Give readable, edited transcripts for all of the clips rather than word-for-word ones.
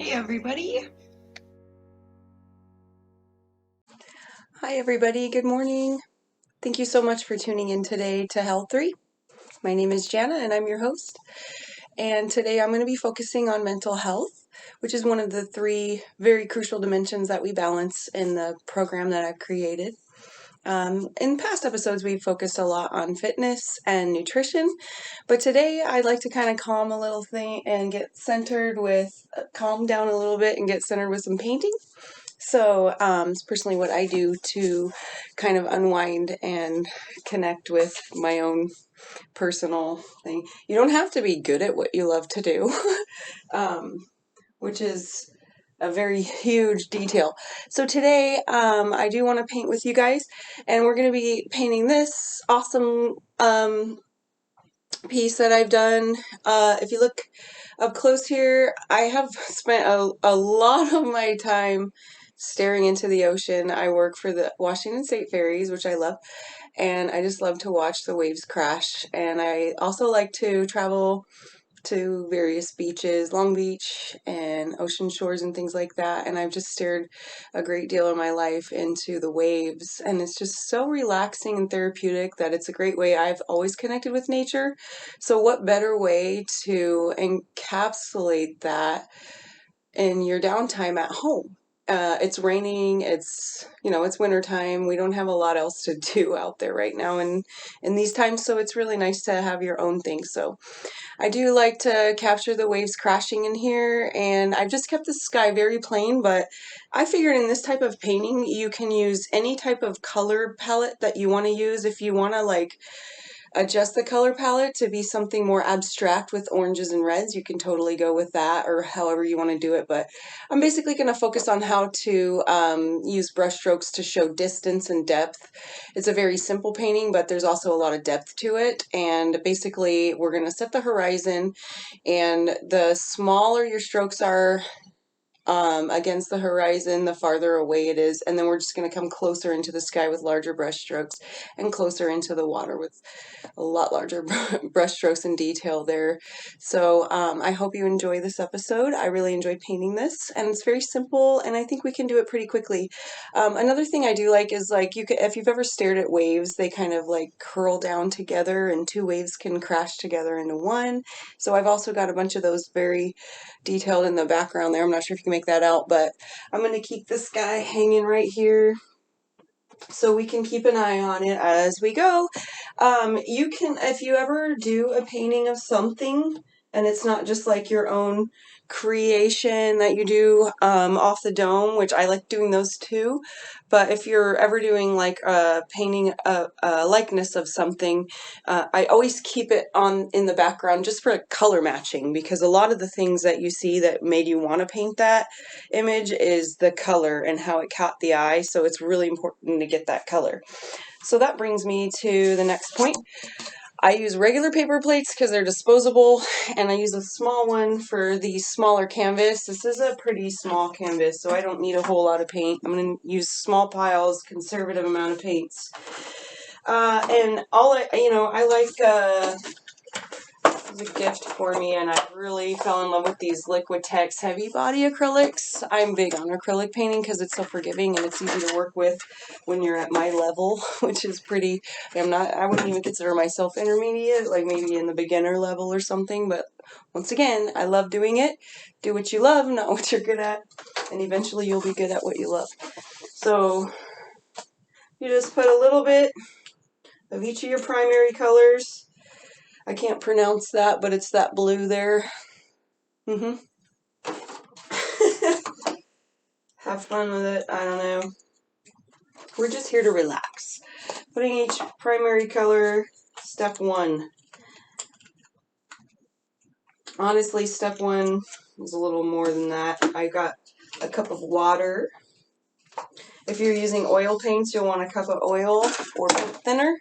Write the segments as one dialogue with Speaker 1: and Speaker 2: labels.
Speaker 1: Hey everybody.
Speaker 2: Hi everybody, good morning. Thank you so much for tuning in today to HEALTH3. My name is Jana and I'm your host. And today I'm going to be focusing on mental health, which is one of the three very crucial dimensions that we balance in the program that I've created. In past episodes, we've focused a lot on fitness and nutrition, but today I'd like to kind of calm a little thing and calm down a little bit and get centered with some painting. So it's personally what I do to kind of unwind and connect with my own personal thing. You don't have to be good at what you love to do, which is a very huge detail. So today I do want to paint with you guys, and we're going to be painting this awesome piece that I've done. If you look up close here, I have spent a lot of my time staring into the ocean. I work for the Washington State Ferries, which I love, and I just love to watch the waves crash. And I also like to travel to various beaches, Long Beach and ocean shores and things like that. And I've just stared a great deal of my life into the waves. And it's just so relaxing and therapeutic that it's a great way. I've always connected with nature. So what better way to encapsulate that in your downtime at home? It's raining, it's wintertime. We don't have a lot else to do out there right now in these times. So it's really nice to have your own thing. So I do like to capture the waves crashing in here, and I've just kept the sky very plain, but I figured in this type of painting you can use any type of color palette that you want to use. If you want to adjust the color palette to be something more abstract with oranges and reds, you can totally go with that, or however you want to do it. But I'm basically going to focus on how to use brush strokes to show distance and depth. It's a very simple painting, but there's also a lot of depth to it. And basically we're going to set the horizon, and the smaller your strokes are against the horizon, the farther away it is, and then we're just going to come closer into the sky with larger brush strokes, and closer into the water with a lot larger brush strokes and detail there. So I hope you enjoy this episode. I really enjoyed painting this, and it's very simple, and I think we can do it pretty quickly. Another thing I do like is if you've ever stared at waves, they kind of curl down together, and two waves can crash together into one. So I've also got a bunch of those very detailed in the background there. I'm not sure if you can make that out, but I'm going to keep this guy hanging right here so we can keep an eye on it as we go. You can, if you ever do a painting of something and it's not just like your own creation that you do off the dome, which I like doing those too, but if you're ever doing a painting a likeness of something, I always keep it on in the background just for color matching, because a lot of the things that you see that made you want to paint that image is the color and how it caught the eye. So it's really important to get that color. So that brings me to the next point. I use regular paper plates because they're disposable, and I use a small one for the smaller canvas. This is a pretty small canvas, so I don't need a whole lot of paint. I'm going to use small piles, conservative amount of paints. And I like it was a gift for me, and I really fell in love with these Liquitex heavy body acrylics. I'm big on acrylic painting because it's so forgiving and it's easy to work with when you're at my level, which is pretty. I wouldn't even consider myself intermediate, like maybe in the beginner level or something, but once again, I love doing it. Do what you love, not what you're good at, and eventually you'll be good at what you love. So you just put a little bit of each of your primary colors. I can't pronounce that, but it's that blue there. Have fun with it. I don't know. We're just here to relax. Putting each primary color, step one. Honestly, step one was a little more than that. I got a cup of water. If you're using oil paints, you'll want a cup of oil or paint thinner.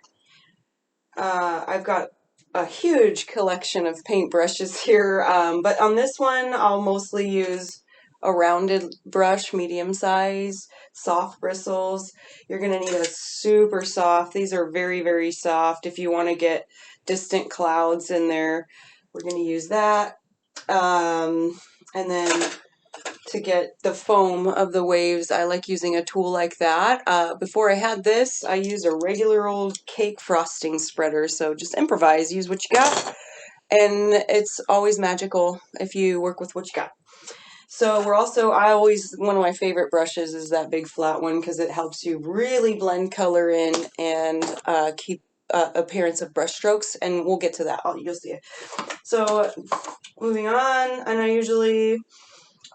Speaker 2: I've got a huge collection of paintbrushes here, but on this one I'll mostly use a rounded brush, medium size, soft bristles. You're going to need a super soft. These are very, very soft. If you want to get distant clouds in there, we're going to use that. And then to get the foam of the waves, I like using a tool like that. Before I had this, I used a regular old cake frosting spreader, so just improvise, use what you got, and it's always magical if you work with what you got. So one of my favorite brushes is that big flat one because it helps you really blend color in and keep appearance of brush strokes, and we'll get to that. You'll see it. So moving on, and I usually,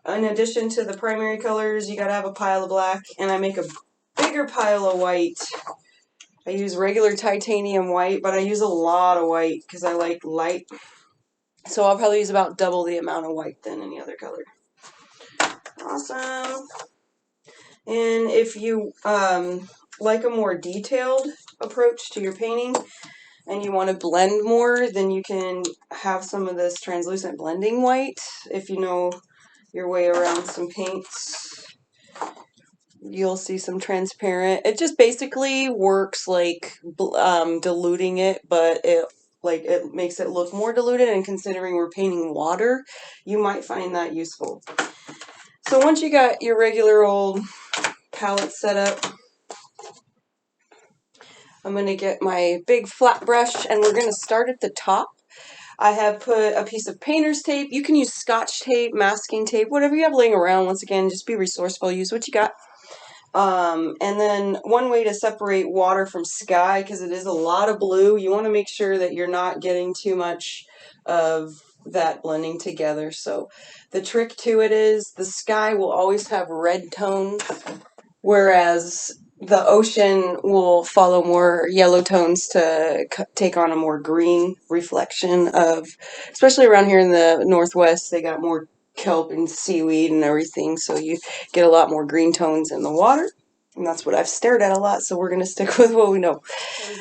Speaker 2: in addition to the primary colors, you gotta have a pile of black, and I make a bigger pile of white. I use regular titanium white, but I use a lot of white because I like light. So I'll probably use about double the amount of white than any other color. Awesome. And if you like a more detailed approach to your painting and you want to blend more, then you can have some of this translucent blending white. If you know your way around some paints, you'll see some transparent. It just basically works like diluting it, but it makes it look more diluted, and considering we're painting water, you might find that useful. So once you got your regular old palette set up, I'm going to get my big flat brush, and we're going to start at the top. I have put a piece of painter's tape. You can use scotch tape, masking tape, whatever you have laying around. Once again, just be resourceful. Use what you got. And then one way to separate water from sky, because it is a lot of blue, you want to make sure that you're not getting too much of that blending together. So the trick to it is the sky will always have red tones, whereas the ocean will follow more yellow tones to take on a more green reflection of, especially around here in the Northwest, they got more kelp and seaweed and everything, so you get a lot more green tones in the water, and that's what I've stared at a lot, so we're going to stick with what we know.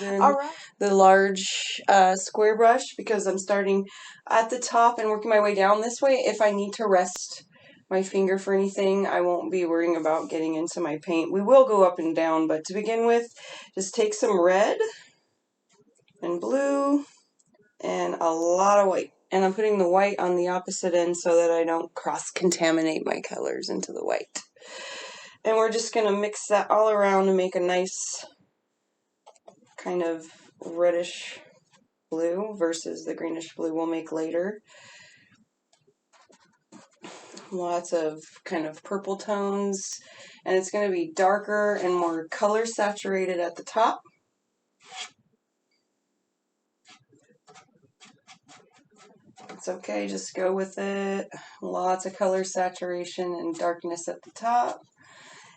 Speaker 2: All right. The large square brush, because I'm starting at the top and working my way down this way. If I need to rest my finger for anything, I won't be worrying about getting into my paint. We will go up and down, but to begin with, just take some red and blue and a lot of white. And I'm putting the white on the opposite end so that I don't cross-contaminate my colors into the white. And we're just going to mix that all around and make a nice kind of reddish blue versus the greenish blue we'll make later. Lots of kind of purple tones, and it's going to be darker and more color saturated at the top. It's okay, just go with it. Lots of color saturation and darkness at the top.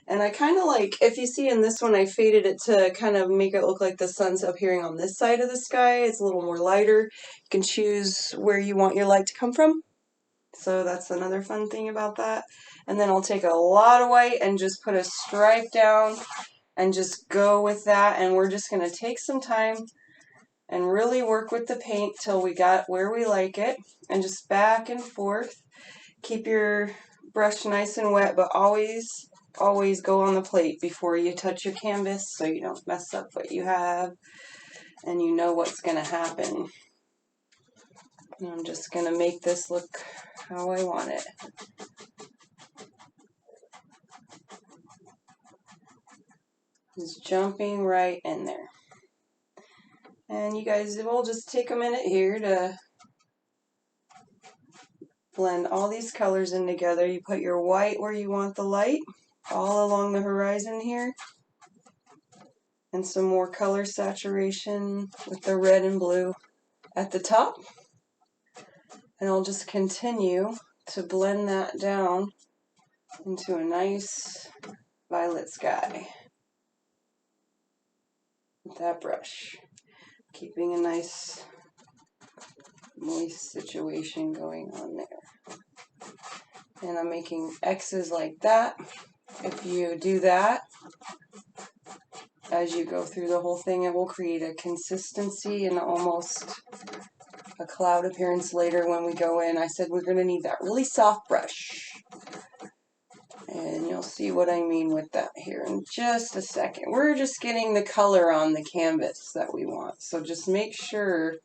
Speaker 2: And I kind of like, if you see in this one, I faded it to kind of make it look like the sun's appearing on this side of the sky. It's a little more lighter. You can choose where you want your light to come from. So that's another fun thing about that. And then I'll take a lot of white and just put a stripe down and just go with that. And we're just going to take some time and really work with the paint till we got where we like it, and just back and forth. Keep your brush nice and wet, but always go on the plate before you touch your canvas so you don't mess up what you have and you know what's going to happen. And I'm just going to make this look how I want it. Just jumping right in there. And you guys will just take a minute here to blend all these colors in together. You put your white where you want the light, all along the horizon here. And some more color saturation with the red and blue at the top. And I'll just continue to blend that down into a nice violet sky with that brush. Keeping a nice moist situation going on there. And I'm making X's like that. If you do that as you go through the whole thing, it will create a consistency and almost a cloud appearance later when we go in. I said we're going to need that really soft brush. And you'll see what I mean with that here in just a second. We're just getting the color on the canvas that we want. So just make sure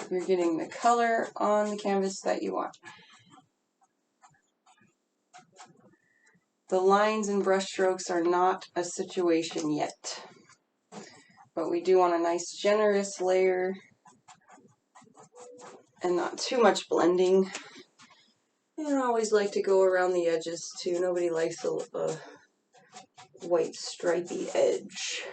Speaker 2: you're getting the color on the canvas that you want. The lines and brush strokes are not a situation yet. But we do want a nice generous layer and not too much blending. And I always like to go around the edges too. Nobody likes a white stripy edge.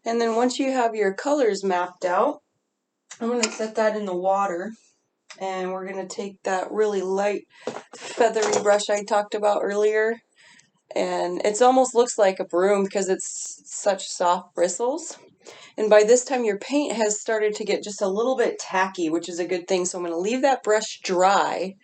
Speaker 2: And then once you have your colors mapped out, I'm going to set that in the water. And we're going to take that really light feathery brush I talked about earlier. And it almost looks like a broom because it's such soft bristles. And by this time your paint has started to get just a little bit tacky, which is a good thing. So I'm going to leave that brush dry.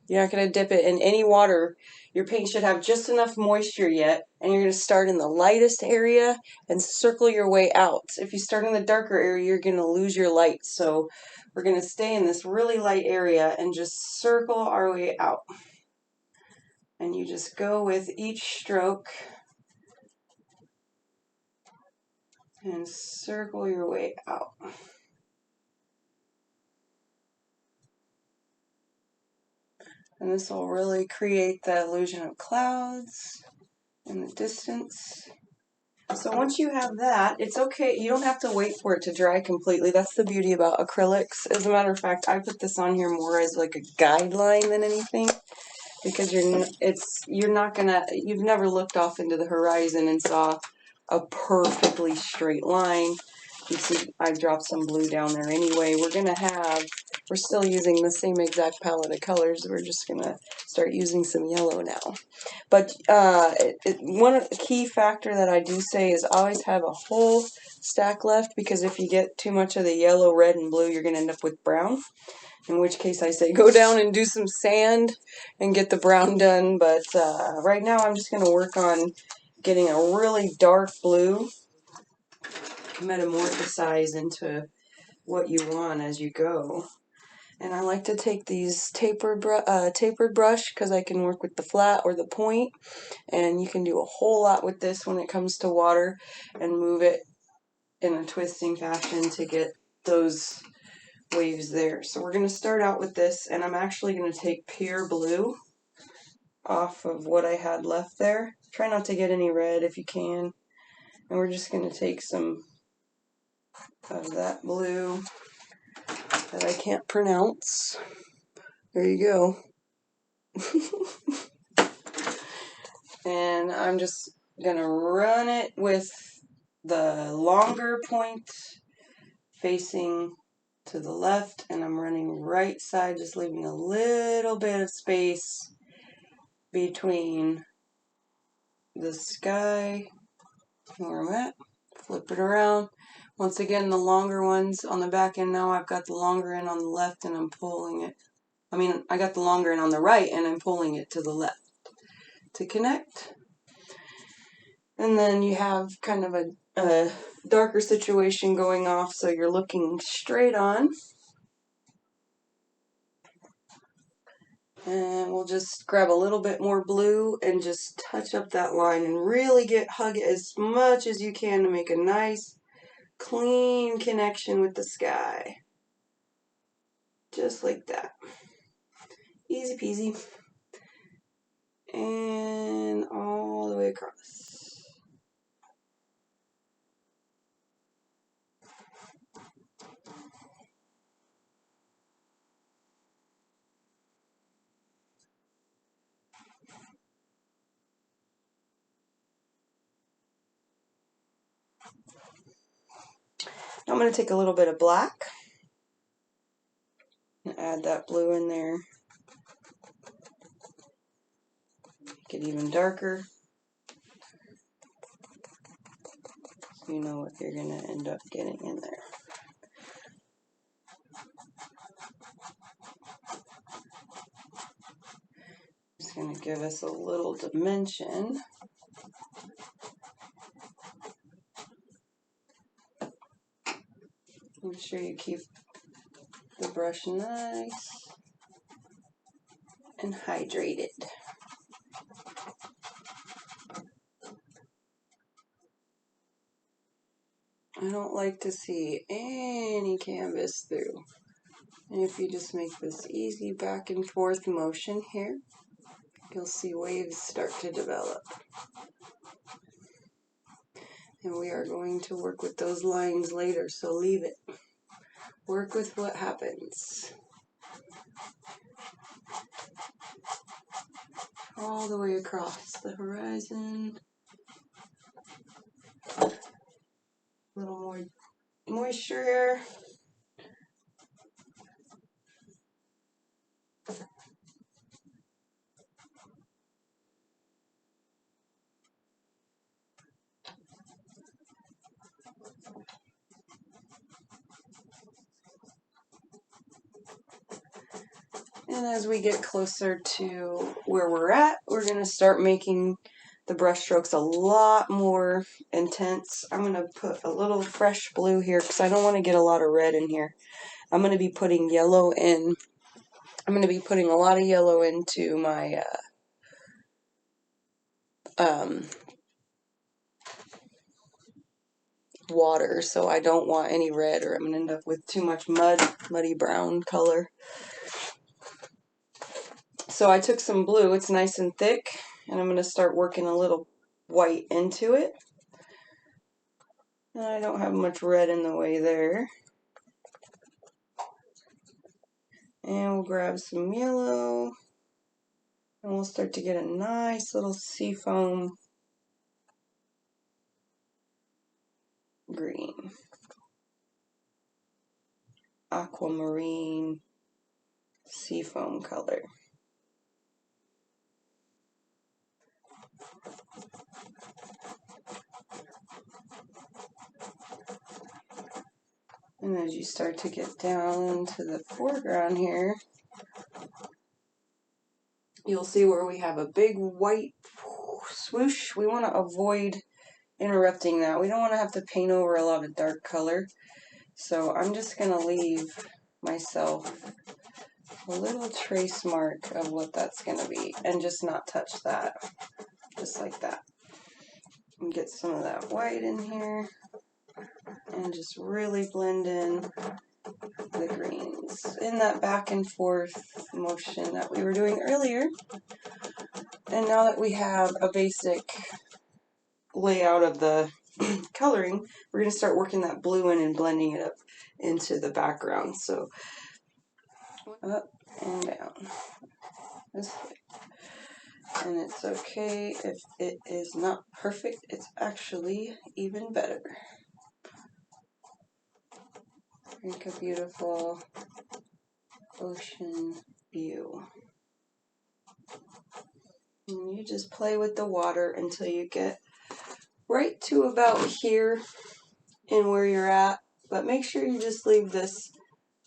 Speaker 2: You're not going to dip it in any water. Your paint should have just enough moisture yet. And you're going to start in the lightest area and circle your way out. If you start in the darker area, you're going to lose your light. So we're going to stay in this really light area and just circle our way out. And you just go with each stroke and circle your way out. And this will really create the illusion of clouds in the distance. So once you have that, it's okay. You don't have to wait for it to dry completely. That's the beauty about acrylics. As a matter of fact, I put this on here more as like a guideline than anything, because you've never looked off into the horizon and saw a perfectly straight line. You see, I dropped some blue down there anyway. We're still using the same exact palette of colors. We're just gonna start using some yellow now. But one key factor that I do say is always have a whole stack left, because if you get too much of the yellow, red, and blue, you're gonna end up with brown. In which case I say go down and do some sand and get the brown done. But right now I'm just gonna work on getting a really dark blue, metamorphosize into what you want as you go. And I like to take these tapered brush because I can work with the flat or the point, and you can do a whole lot with this when it comes to water and move it in a twisting fashion to get those waves there. So we're going to start out with this, and I'm actually going to take pure blue off of what I had left there. Try not to get any red if you can. And we're just going to take some of that blue that I can't pronounce. There you go. And I'm just going to run it with the longer point facing to the left, and I'm running right side, just leaving a little bit of space between the sky where I'm at. Flip it around. Once again, the longer ones on the back end now. I've got the longer end on the left and I'm pulling it. I got the longer end on the right and I'm pulling it to the left to connect. And then you have kind of a darker situation going off, so you're looking straight on. And we'll just grab a little bit more blue and just touch up that line and really hug it as much as you can to make a nice, clean connection with the sky. Just like that. Easy peasy. And all the way across. I'm going to take a little bit of black and add that blue in there. Make it even darker. So you know what you're going to end up getting in there. Just going to give us a little dimension. Make sure you keep the brush nice and hydrated. I don't like to see any canvas through. And if you just make this easy back and forth motion here, you'll see waves start to develop. And we are going to work with those lines later, so leave it. Work with what happens. All the way across the horizon. A little more moisture here. And as we get closer to where we're at, we're going to start making the brush strokes a lot more intense. I'm going to put a little fresh blue here because I don't want to get a lot of red in here. I'm going to be putting yellow in. I'm going to be putting a lot of yellow into my water, so I don't want any red or I'm going to end up with too much muddy brown color. So I took some blue, it's nice and thick, and I'm going to start working a little white into it. And I don't have much red in the way there. And we'll grab some yellow, and we'll start to get a nice little seafoam green. Aquamarine seafoam color. And as you start to get down to the foreground here, you'll see where we have a big white swoosh. We want to avoid interrupting that. We don't want to have to paint over a lot of dark color. So I'm just going to leave myself a little trace mark of what that's going to be and just not touch that. Just like that. And get some of that white in here and just really blend in the greens in that back and forth motion that we were doing earlier. And now that we have a basic layout of the coloring, we're going to start working that blue in and blending it up into the background. So up and down this way. And it's okay if it is not perfect, it's actually even better. Make a beautiful ocean view. And you just play with the water until you get right to about here in where you're at, but make sure you just leave this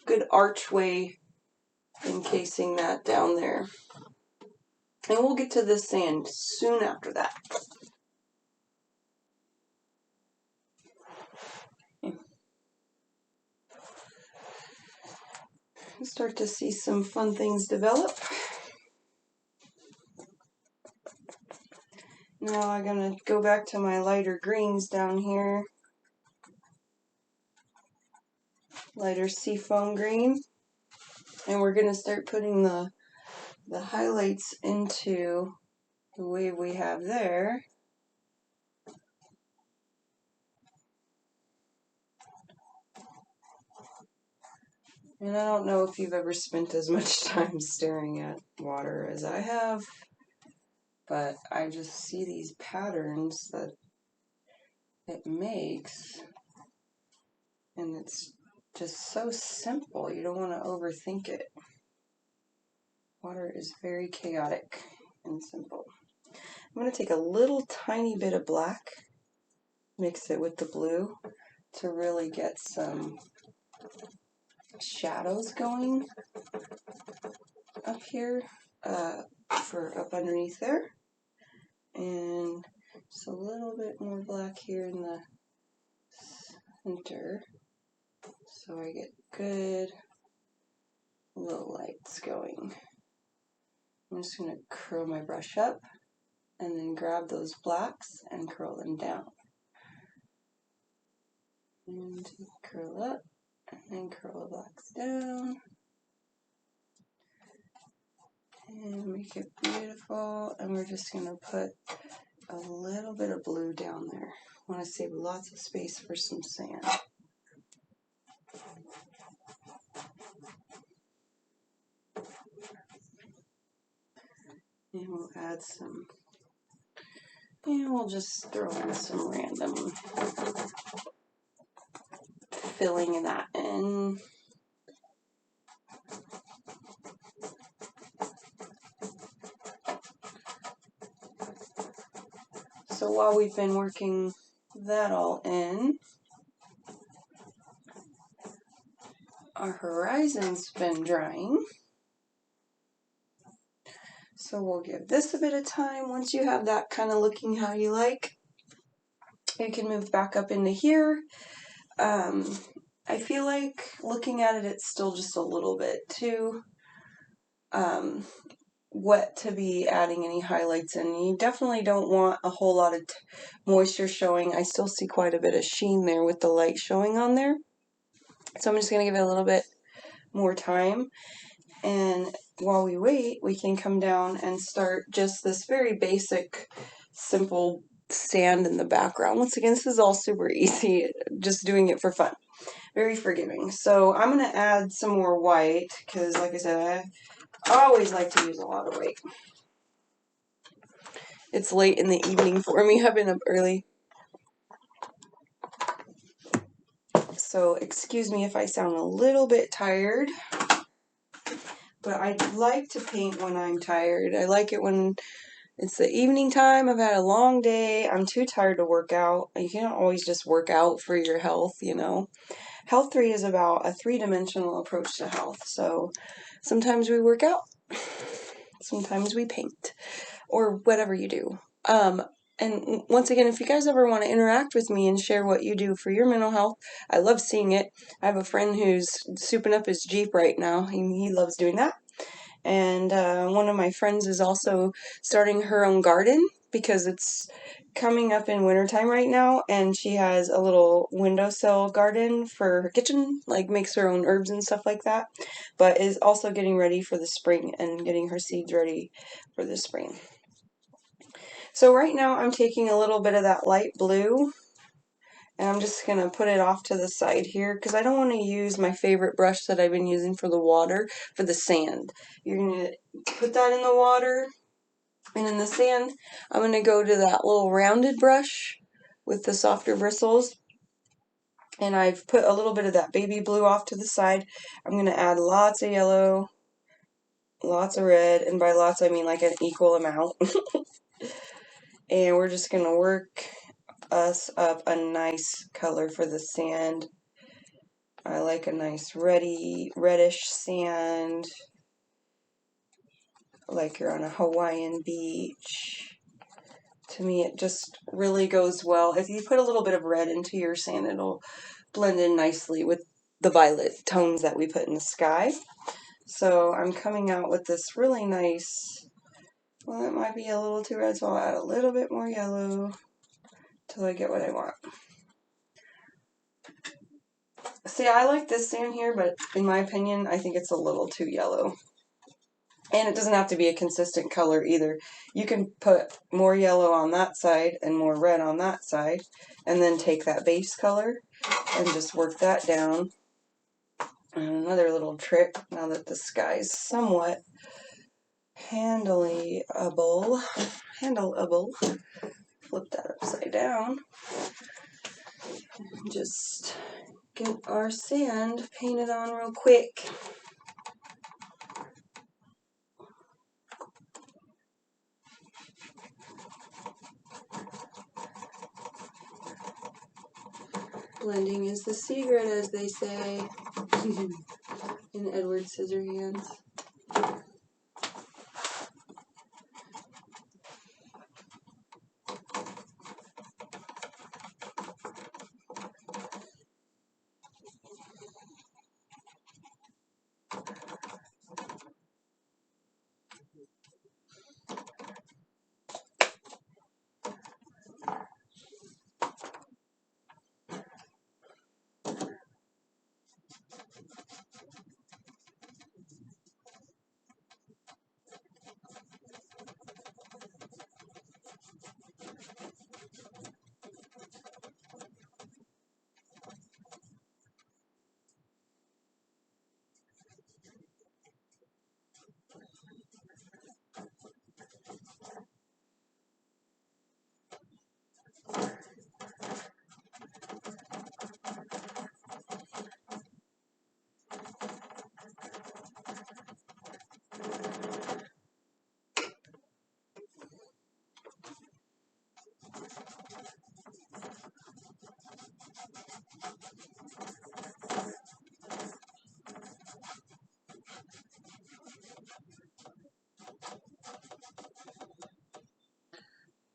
Speaker 2: good archway encasing that down there. And we'll get to the sand soon after that. Start to see some fun things develop. Now I'm going to go back to my lighter greens down here. Lighter seafoam green. And we're going to start putting the highlights into the wave we have there. And I don't know if you've ever spent as much time staring at water as I have, but I just see these patterns that it makes, and it's just so simple. You don't want to overthink it. Water is very chaotic and simple. I'm going to take a little tiny bit of black, mix it with the blue to really get some shadows going up here. for up underneath there. And just a little bit more black here in the center, so I get good low lights going. I'm just going to curl my brush up and then grab those blacks and curl them down. And curl up and then curl the blacks down. And make it beautiful. And we're just going to put a little bit of blue down there. I want to save lots of space for some sand. And we'll add some, and we'll just throw in some random filling in that in. So while we've been working that all in, our horizon's been drying. So we'll give this a bit of time. Once you have that kind of looking how you like, you can move back up into here. I feel like looking at it, it's still just a little bit too wet to be adding any highlights in. You definitely don't want a whole lot of moisture showing. I still see quite a bit of sheen there with the light showing on there. So I'm just going to give it a little bit more time. And while we wait, we can come down and start just this very basic, simple sand in the background. Once again, this is all super easy, just doing it for fun. Very forgiving. So I'm going to add some more white because, like I said, I always like to use a lot of white. It's late in the evening for me. I've been up early. So excuse me if I sound a little bit tired. But I like to paint when I'm tired. I like it when it's the evening time. I've had a long day. I'm too tired to work out. You can't always just work out for your health, you know. HEALTH3 is about a three-dimensional approach to health. So sometimes we work out, sometimes we paint, or whatever you do. And once again, if you guys ever want to interact with me and share what you do for your mental health, I love seeing it. I have a friend who's souping up his Jeep right now. He loves doing that. And one of my friends is also starting her own garden because it's coming up in wintertime right now, and she has a little windowsill garden for her kitchen, like makes her own herbs and stuff like that, but is also getting ready for the spring and getting her seeds ready for the spring. So right now I'm taking a little bit of that light blue and I'm just going to put it off to the side here because I don't want to use my favorite brush that I've been using for the water, for the sand. You're going to put that in the water, and in the sand I'm going to go to that little rounded brush with the softer bristles. And I've put a little bit of that baby blue off to the side. I'm going to add lots of yellow, lots of red, and by lots I mean like an equal amount. And we're just going to work us up a nice color for the sand. I like a nice reddish sand, like you're on a Hawaiian beach. To me, it just really goes well. If you put a little bit of red into your sand, it'll blend in nicely with the violet tones that we put in the sky. So I'm coming out with this really nice, well, it might be a little too red, so I'll add a little bit more yellow till I get what I want. See, I like this sand here, but in my opinion, I think it's a little too yellow. And it doesn't have to be a consistent color either. You can put more yellow on that side and more red on that side, and then take that base color and just work that down. And another little trick, now that the sky's somewhat handleable, flip that upside down, just get our sand painted on real quick. Blending is the secret, as they say in Edward Scissorhands.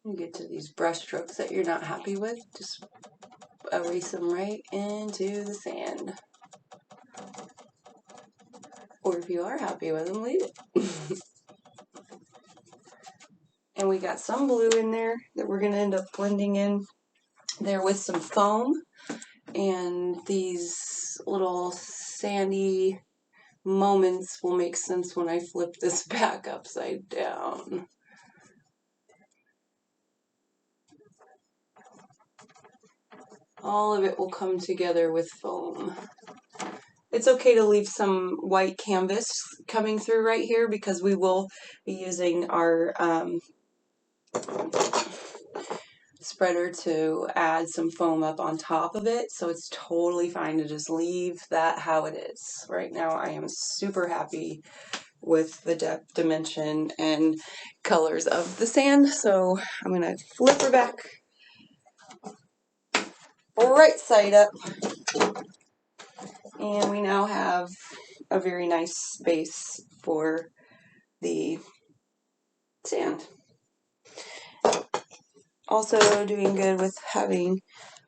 Speaker 2: You get to these brush strokes that you're not happy with, just erase them right into the sand. Or if you are happy with them, leave it. And we got some blue in there that we're going to end up blending in there with some foam. And these little sandy moments will make sense when I flip this back upside down. All of it will come together with foam. It's okay to leave some white canvas coming through right here because we will be using our spreader to add some foam up on top of it, so it's totally fine to just leave that how it is. Right now I am super happy with the depth, dimension, and colors of the sand, so I'm gonna flip her back right side up, and we now have a very nice space for the sand. Also doing good with having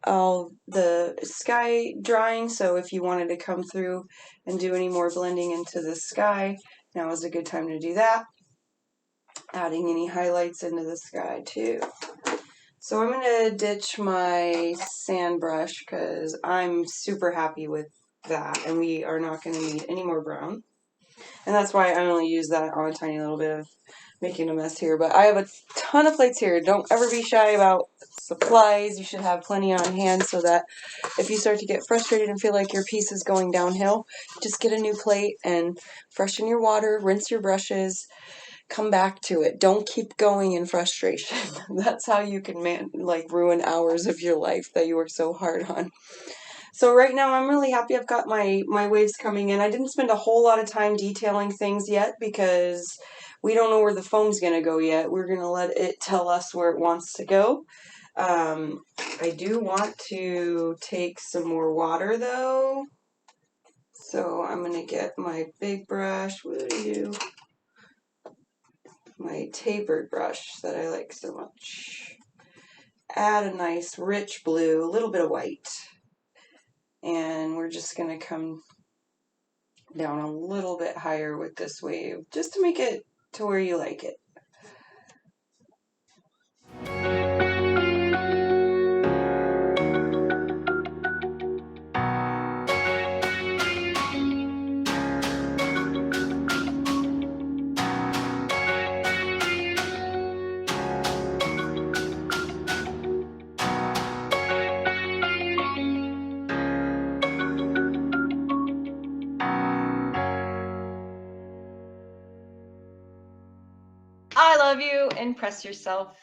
Speaker 2: all the sky drying, so if you wanted to come through and do any more blending into the sky, now is a good time to do that. Adding any highlights into the sky too. So I'm going to ditch my sand brush because I'm super happy with that, and we are not going to need any more brown. And that's why I only use that on a tiny little bit of making a mess here. But I have a ton of plates here. Don't ever be shy about supplies. You should have plenty on hand so that if you start to get frustrated and feel like your piece is going downhill, just get a new plate and freshen your water, rinse your brushes, come back to it. Don't keep going in frustration. That's how you can ruin hours of your life that you work so hard on. So right now I'm really happy I've got my waves coming in. I didn't spend a whole lot of time detailing things yet because we don't know where the foam's going to go yet. We're going to let it tell us where it wants to go. I do want to take some more water though. So I'm going to get my big brush. What do you do? My tapered brush that I like so much. Add a nice rich blue, a little bit of white. And we're just going to come down a little bit higher with this wave just to make it to where you like it. I love you. Impress yourself.